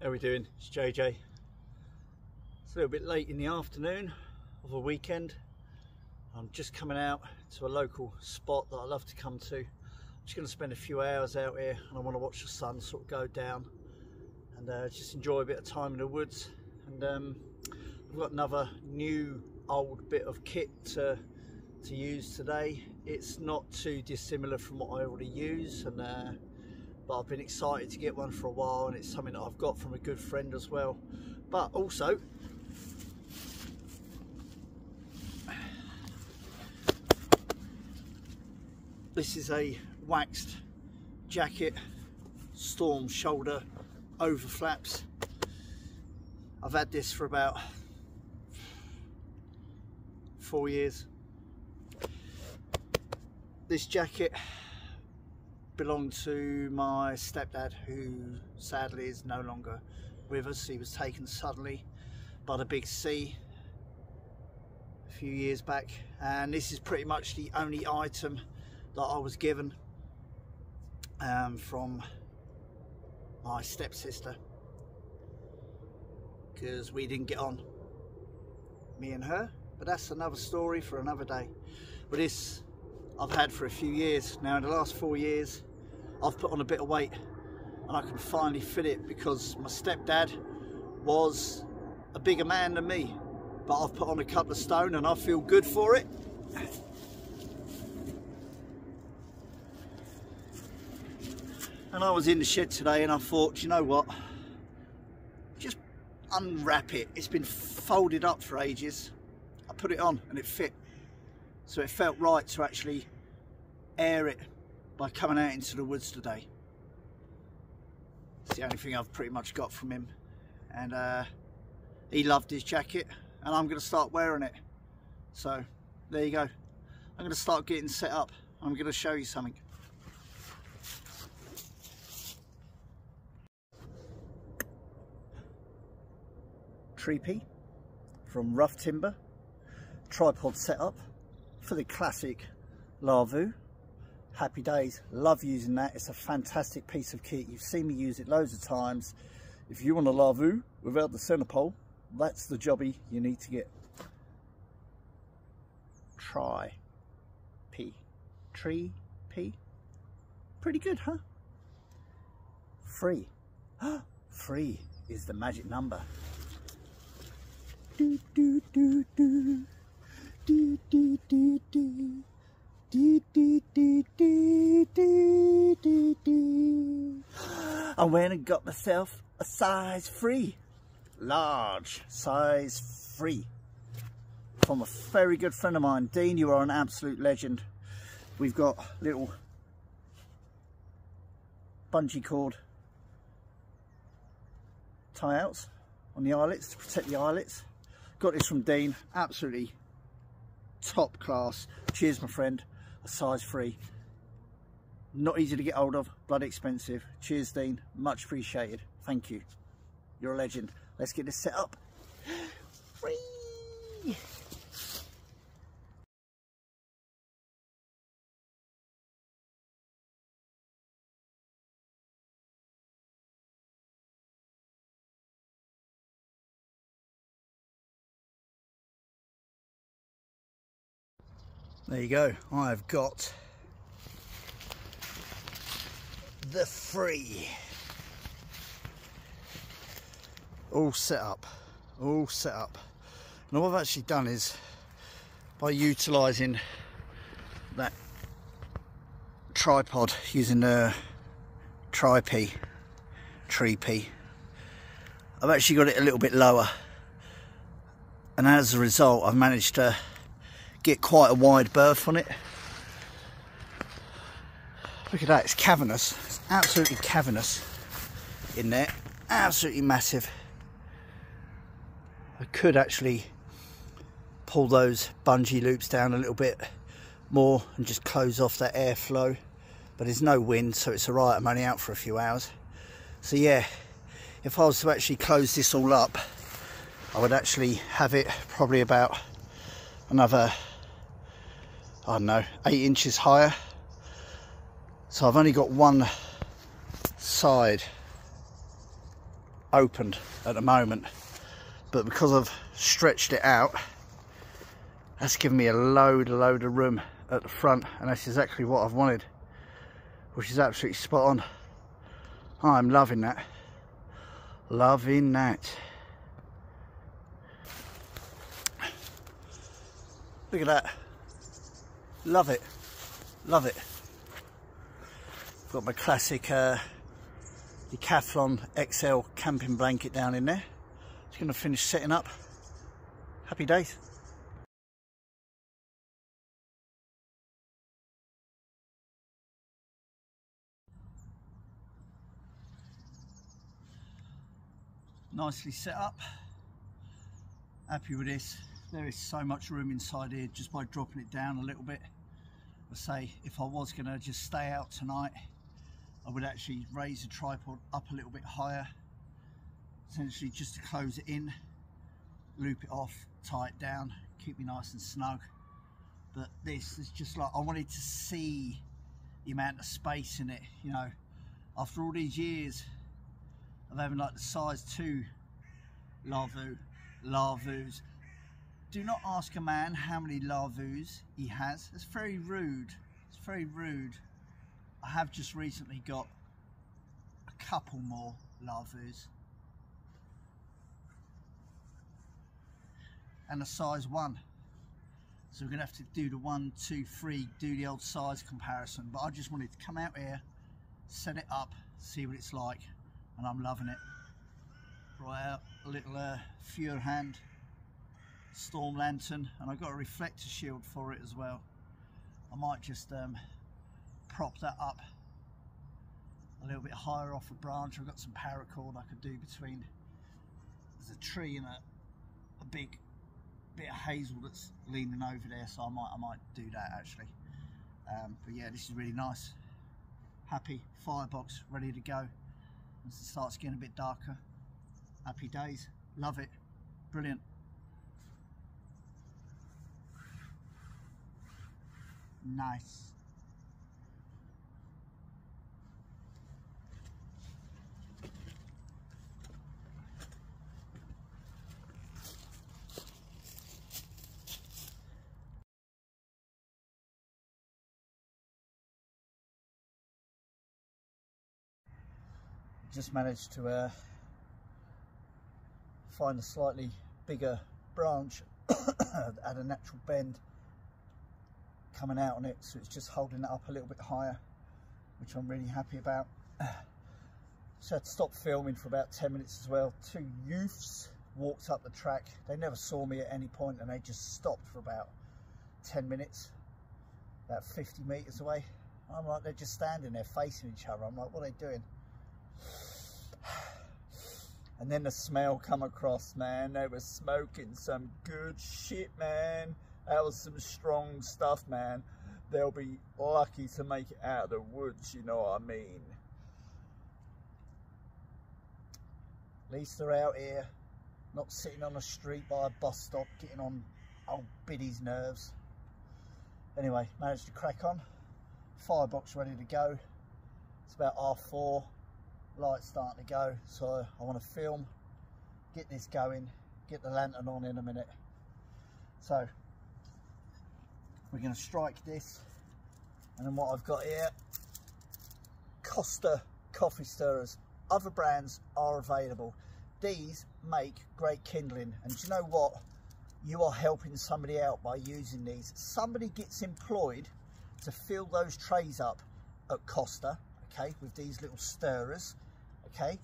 How are we doing? It's JJ. It's a little bit late in the afternoon of a weekend. I'm just coming out to a local spot that I love to come to. I'm just going to spend a few hours out here, and I want to watch the sun sort of go down and just enjoy a bit of time in the woods. And I've got another new old bit of kit to use today. It's not too dissimilar from what I already use, and but I've been excited to get one for a while, and it's something that I've got from a good friend as well. But also, this is a waxed jacket, storm shoulder over flaps. I've had this for about 4 years. This jacket belonged to my stepdad, who sadly is no longer with us. He was taken suddenly by the big sea a few years back, and this is pretty much the only item that I was given from my stepsister, because we didn't get on, me and her, but that's another story for another day. But this I've had for a few years now. In the last 4 years I've put on a bit of weight, and I can finally fit it because my stepdad was a bigger man than me, but I've put on a couple of stone and I feel good for it. And I was in the shed today and I thought, you know what, just unwrap it. It's been folded up for ages. I put it on and it fit, so it felt right to actually air it by coming out into the woods today. It's the only thing I've pretty much got from him, and he loved his jacket, and I'm going to start wearing it. So there you go. I'm going to start getting set up. I'm going to show you something. Tree from Rough Timber, tripod setup for the classic Lavvu. Happy days, love using that. It's a fantastic piece of kit. You've seen me use it loads of times. If you want a Lavvu without the center pole, that's the jobby you need to get. Tree P. Pretty good, huh? Free. Free is the magic number. Do do do do do do do do. I went and got myself a size free, large size free, from a very good friend of mine. Dean, you are an absolute legend. We've got little bungee cord tie outs on the eyelets to protect the eyelets. Got this from Dean, absolutely top class. Cheers, my friend. A size free, not easy to get hold of, bloody expensive. Cheers, Dean, much appreciated. Thank you, you're a legend. Let's get this set up. Free. There you go. I've got the free all set up. And what I've actually done is, by utilising that tripod using the Tree P, I've actually got it a little bit lower, and as a result I've managed to get quite a wide berth on it. Look at that, it's cavernous. It's absolutely cavernous in there, absolutely massive. I could actually pull those bungee loops down a little bit more and just close off that airflow, but there's no wind, so it's alright. I'm only out for a few hours. So yeah, if I was to actually close this all up, I would actually have it probably about another, I don't know, 8 inches higher. So I've only got one side opened at the moment, but because I've stretched it out, that's given me a load of room at the front, and that's exactly what I've wanted, which is absolutely spot on. I'm loving that. Loving that. Look at that. Love it. Love it. Got my classic Decathlon XL camping blanket down in there. Just going to finish setting up. Happy days. Nicely set up. Happy with this. There is so much room inside here just by dropping it down a little bit. I say if I was going to just stay out tonight, I would actually raise the tripod up a little bit higher, essentially just to close it in, loop it off, tie it down, keep me nice and snug. But this is just like, I wanted to see the amount of space in it, you know, after all these years of having like the size 2 Lavvus. Do not ask a man how many Lavvus he has. It's very rude. It's very rude. I have just recently got a couple more Lavvus. And a size 1. So we're going to have to do the 1, 2, 3, do the old size comparison. But I just wanted to come out here, set it up, see what it's like. And I'm loving it. Right out a little Furhand storm lantern, and I've got a reflector shield for it as well. I might just prop that up a little bit higher off a branch. I've got some paracord I could do between, there's a tree and a big bit of hazel that's leaning over there, so I might do that actually. But yeah, this is really nice. Happy, firebox ready to go. Once it starts getting a bit darker, happy days. Love it. Brilliant. Nice. Just managed to find a slightly bigger branch at a natural bend coming out on it, so it's just holding it up a little bit higher, which I'm really happy about. So I had to stop filming for about 10 minutes as well. 2 youths walked up the track. They never saw me at any point, and they just stopped for about 10 minutes, about 50 meters away. I'm like, they're just standing there facing each other. I'm like, what are they doing? And then the smell come across, man. They were smoking some good shit, man. That was some strong stuff, man. They'll be lucky to make it out of the woods, you know what I mean. At least they're out here, not sitting on the street by a bus stop, getting on old Biddy's nerves. Anyway, managed to crack on. Firebox ready to go. It's about 4:30. Light's starting to go, so I want to film, get this going, get the lantern on in a minute. So we're going to strike this, and then what I've got here, Costa coffee stirrers. Other brands are available. These make great kindling, and do you know what? You are helping somebody out by using these. Somebody gets employed to fill those trays up at Costa, okay, with these little stirrers, okay,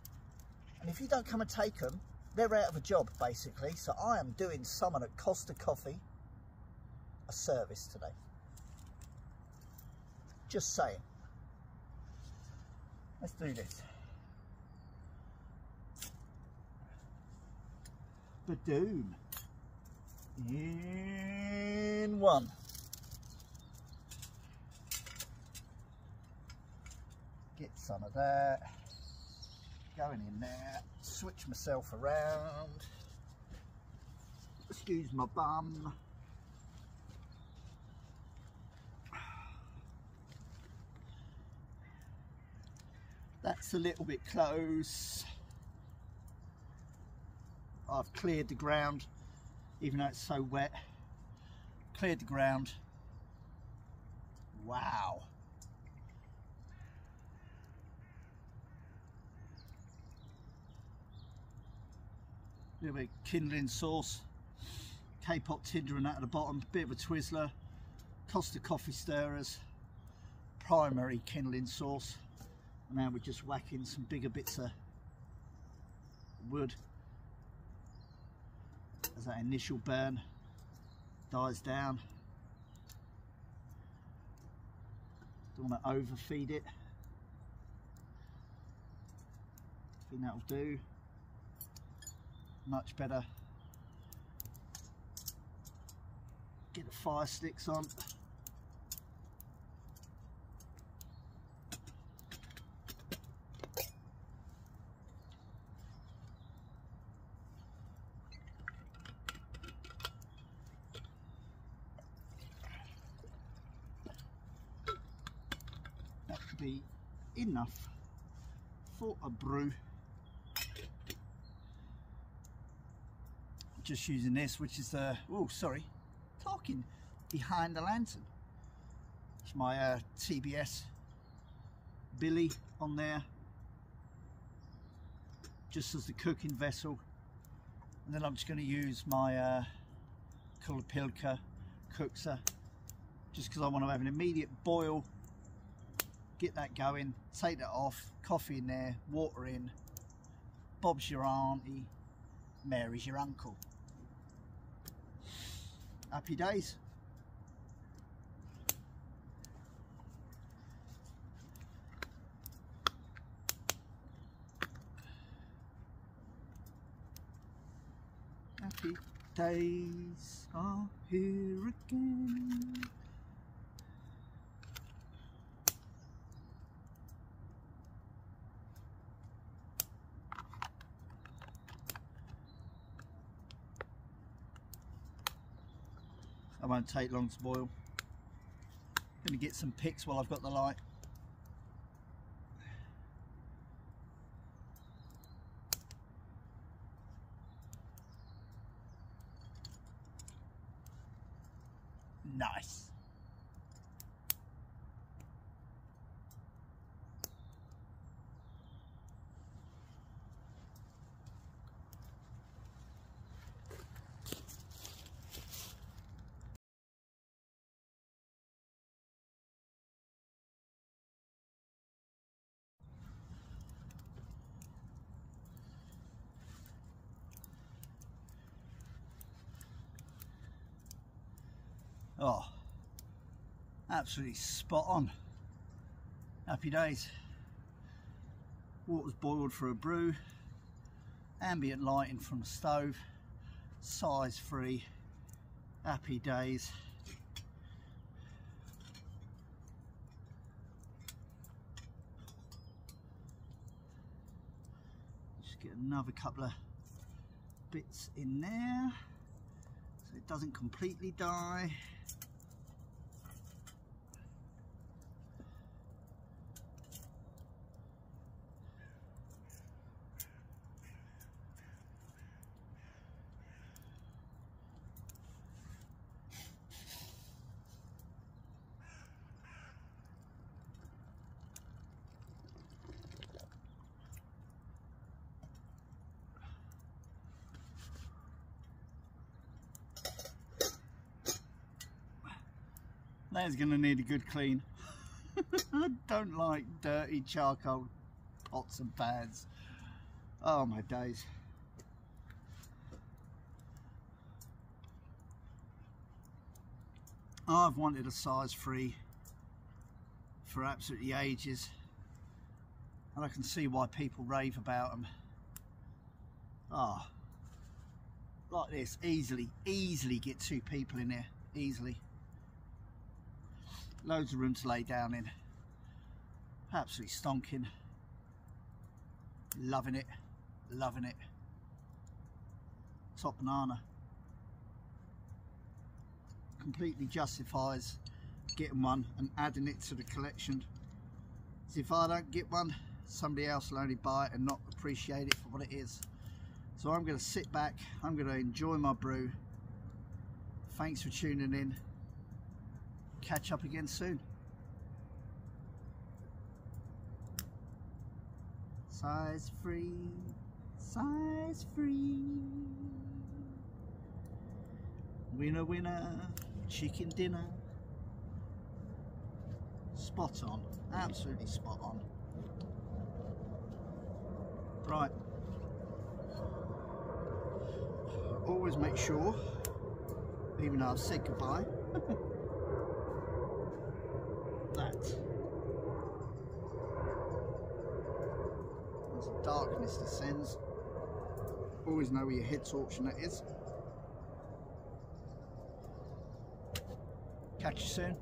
and if you don't come and take them, they're out of a job basically. So I am doing someone at Costa Coffee a service today. Just saying. Let's do this. Badoom. In 1. Get some of that. Going in there. Switch myself around. Excuse my bum. That's a little bit close. I've cleared the ground, even though it's so wet. Cleared the ground. Wow. A little bit of kindling sauce, K-pop tinder and that at the bottom, bit of a Twizzler, Costa coffee stirrers, primary kindling sauce, and now we're just whacking some bigger bits of wood as that initial burn dies down. Don't want to overfeed it. I think that'll do. Much better. Get the fire sticks on. That could be enough for a brew. Just using this, which is the talking behind the lantern. It's my TBS billy on there, just as the cooking vessel, and then I'm just going to use my Kulapilka cookser, just because I want to have an immediate boil, get that going, take that off, coffee in there, water in, Bob's your auntie, Mary's your uncle. Happy days. Happy days are here again. It won't take long to boil. Gonna get some pics while I've got the light. Nice. Oh, absolutely spot on. Happy days. Water's boiled for a brew. Ambient lighting from the stove. Size free. Happy days. Just get another couple of bits in there so it doesn't completely die. That's going to need a good clean. I don't like dirty charcoal pots and pans. Oh my days. I've wanted a size 3 for absolutely ages, and I can see why people rave about them. Ah, like this, easily get 2 people in here, easily. Loads of room to lay down in. Absolutely stonking. Loving it, loving it. Top banana. Completely justifies getting one and adding it to the collection. So if I don't get one, somebody else will only buy it and not appreciate it for what it is. So I'm going to sit back, I'm going to enjoy my brew. Thanks for tuning in. Catch up again soon. Size free, size free. Winner, winner, chicken dinner. Spot on, absolutely spot on. Right. Always make sure, even though I've said goodbye, that as darkness descends, always know where your head torch net is. Catch you soon.